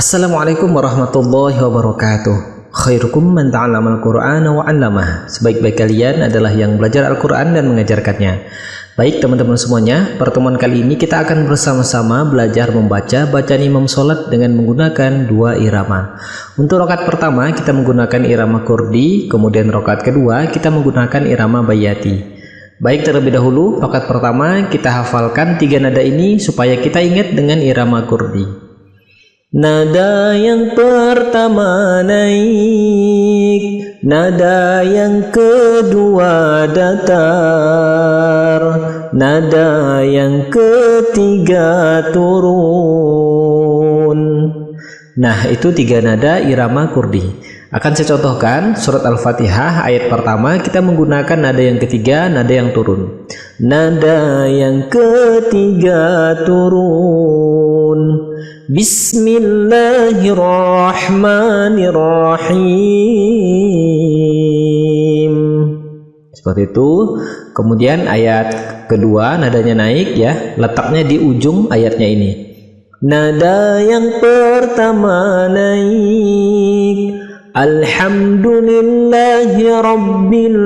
Assalamualaikum warahmatullahi wabarakatuh. Khairukum man ta'allama al-Qur'ana wa 'allamah. Sebaik-baik kalian adalah yang belajar Al-Qur'an dan mengajarkannya. Baik teman-teman semuanya, pertemuan kali ini kita akan bersama-sama belajar membaca bacaan imam sholat dengan menggunakan dua irama. Untuk rakaat pertama kita menggunakan irama kurdi, kemudian rakaat kedua kita menggunakan irama bayati. Baik, terlebih dahulu rakaat pertama kita hafalkan tiga nada ini supaya kita ingat dengan irama kurdi. Nada yang pertama naik, nada yang kedua datar, nada yang ketiga turun. Nah, itu tiga nada irama kurdi. Akan saya contohkan surat Al-Fatihah ayat pertama kita menggunakan nada yang ketiga, nada yang turun. Nada yang ketiga turun. Bismillahirrahmanirrahim. Seperti itu. Kemudian ayat kedua nadanya naik ya, letaknya di ujung ayatnya ini. Nada yang pertama naik, alhamdulillahi rabbil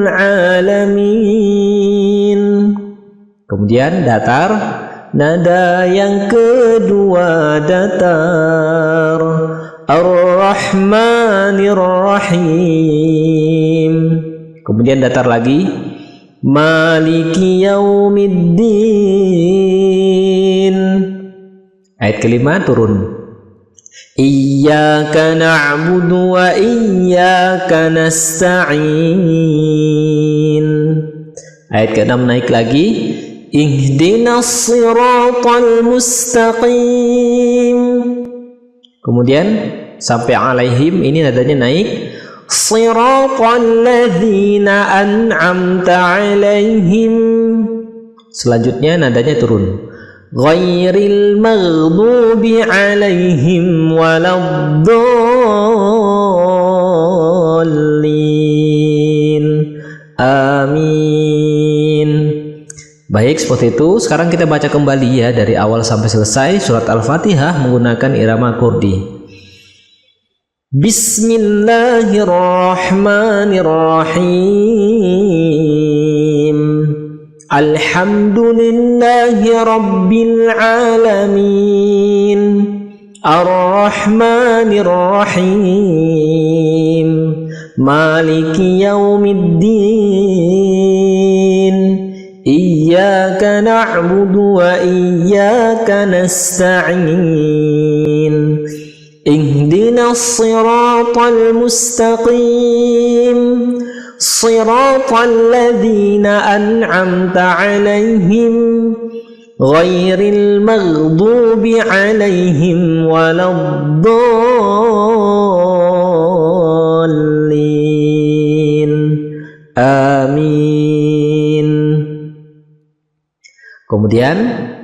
alamin. Kemudian datar. Nada yang kedua datar, ar-rahmanir-rahim. Kemudian datar lagi, maliki yaumiddin. Ayat kelima turun, iyyaka na'budu wa iyyaka nasta'in. Ayat ke-6 naik lagi, ihdinas siratal mustaqim. Kemudian sampai alaihim, ini nadanya naik, siratal ladzina an'amta alaihim. Selanjutnya nadanya turun, ghairil maghdubi alaihim waladdallin. Amin. Baik, seperti itu. Sekarang kita baca kembali ya dari awal sampai selesai surat Al-Fatihah menggunakan irama kurdi. Bismillahirrahmanirrahim. Alhamdulillahi rabbil alamin. Ar-Rahmanir-Rahim. Maliki yaumiddin. Iyyaka na'budu wa iyyaka nasta'in. Ihdinas siratal mustaqim. Siratal ladzina an'amta 'alaihim ghairil maghdubi 'alaihim waladdallin. Amin. Kemudian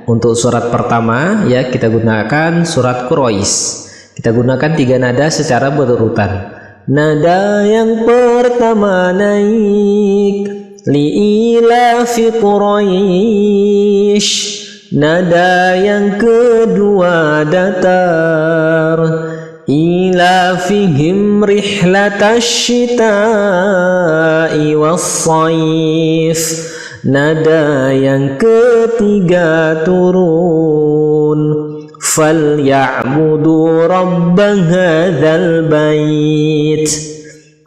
untuk surat pertama ya kita gunakan surat Quraisy. Kita gunakan tiga nada secara berurutan. Nada yang pertama naik, li'ilafi Quraisy. Nada yang kedua datar, ilafihim rihlatash shita'i was-sayf. Nada yang ketiga turun, falya'budu rabb hadzal bait.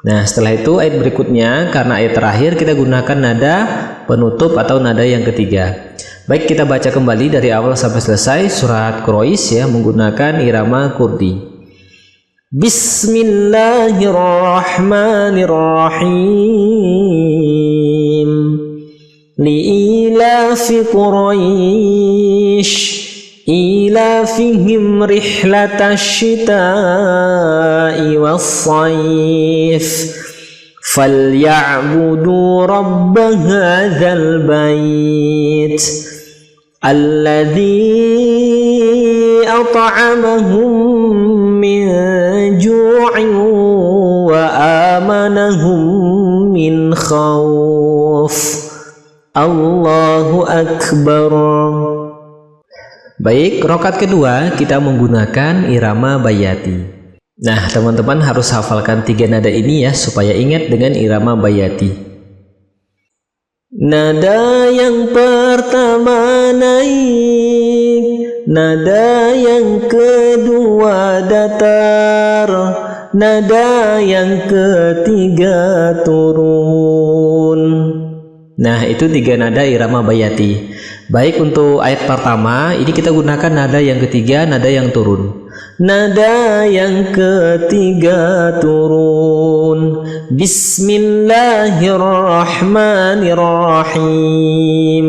Nah, setelah itu ayat berikutnya, karena ayat terakhir kita gunakan nada penutup atau nada yang ketiga. Baik, kita baca kembali dari awal sampai selesai surat Quraisy ya menggunakan irama kurdi. Bismillahirrahmanirrahim. Li'ilafi Quraisy ilafihim rihlatash shita'i was-sayf falya'budu rabb hadzal bait alladzi at'amahum min ju'in wa amanahum min khawf. Allahu Akbar. Baik, rakaat kedua kita menggunakan irama bayati. Nah, teman-teman harus hafalkan 3 nada ini ya supaya ingat dengan irama bayati. Nada yang pertama naik, nada yang kedua datar, nada yang ketiga turun. Nah, itu 3 nada irama bayati. Baik, untuk ayat pertama ini kita gunakan nada yang ketiga, nada yang turun. Nada yang ketiga turun. Bismillahirrahmanirrahim.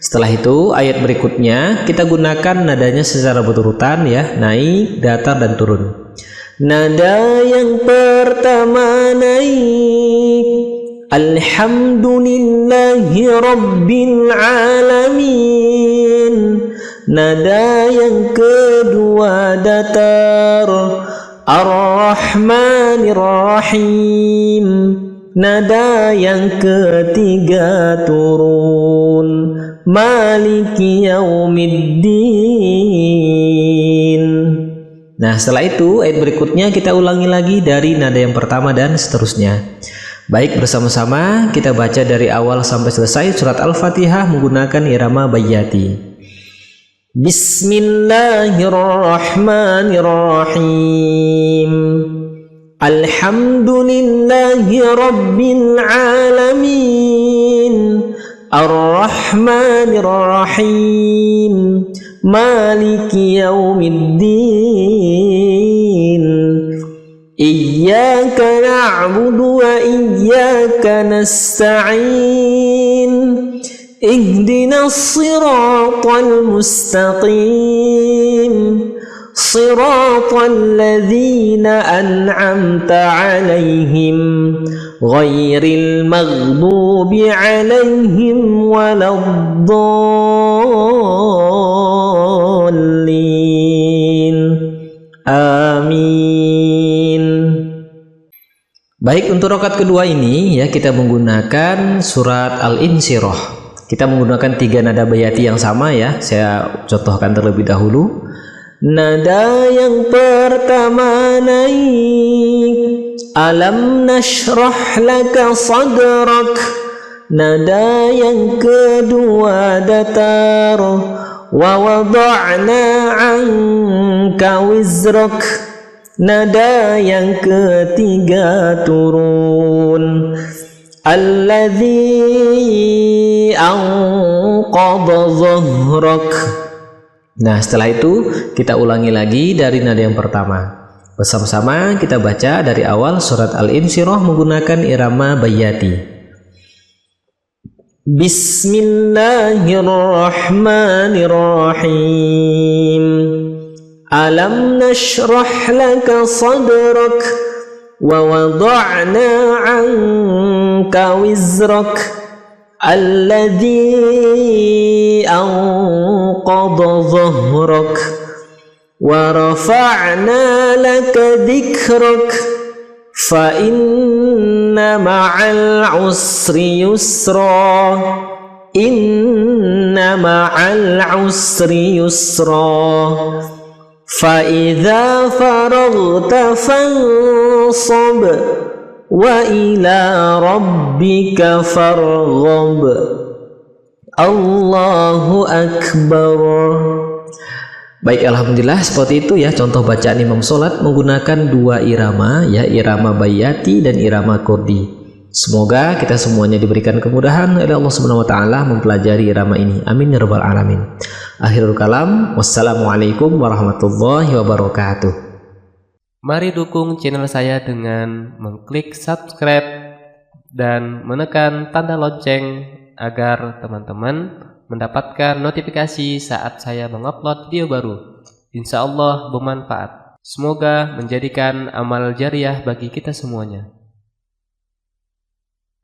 Setelah itu ayat berikutnya kita gunakan nadanya secara berurutan ya, naik, datar dan turun. Nada yang pertama naik, Alhamdulillahi Rabbil Alamin. Nada yang kedua datar, Ar-Rahmanir-Rahim. Nada yang ketiga turun, Maliki Yaumiddin. Nah, setelah itu ayat berikutnya kita ulangi lagi dari nada yang pertama dan seterusnya. Baik, bersama-sama kita baca dari awal sampai selesai surat Al-Fatihah menggunakan irama bayati. Bismillahirrahmanirrahim. Alhamdulillahi Rabbil Alamin. Ar-Rahmanir-Rahim. Maliki Yaumiddin. Iyyaka na'budu wa iyyaka nasta'in. Ihdinas siratal mustaqim. Siratal ladzina an'amta 'alaihim ghairil maghdubi 'alaihim waladdallin. Amin. Baik, untuk rakaat kedua ini ya kita menggunakan surat Al-Insyirah. Kita menggunakan 3 nada bayati yang sama ya. Saya contohkan terlebih dahulu. Nada yang pertama naik, Alam nashrah laka sadrak. Nada yang kedua datar, Wa wada'na 'anka wizrak. Nada yang ketiga turun, Alladzi anqadha dhahrak. Nah, setelah itu kita ulangi lagi dari nada yang pertama. Bersama-sama kita baca dari awal surat Al-Insyirah menggunakan irama bayati. Bismillahirrahmanirrahim. Alam nashrah laka sadrak wa wada'na 'anka wizrak alladzi anqadha dhahrak wa rafa'na laka dhikrak fa inna ma'al usri yusra. Inna ma'al usri yusra. فَإِذَا فَرَغْتَ فَانصَبْ وَإِلَى رَبِّكَ فَارْغَب. Allahu Akbar. Baik, alhamdulillah seperti itu ya contoh bacaan imam sholat menggunakan 2 irama ya, irama bayati dan irama kurdi. Semoga kita semuanya diberikan kemudahan oleh Allah Subhanahu wa taala mempelajari irama ini. Amin ya rabbal alamin. Akhirul kalam. Wassalamualaikum warahmatullahi wabarakatuh. Mari dukung channel saya dengan mengklik subscribe dan menekan tanda lonceng agar teman-teman mendapatkan notifikasi saat saya mengupload video baru. Insya Allah bermanfaat. Semoga menjadikan amal jariah bagi kita semuanya.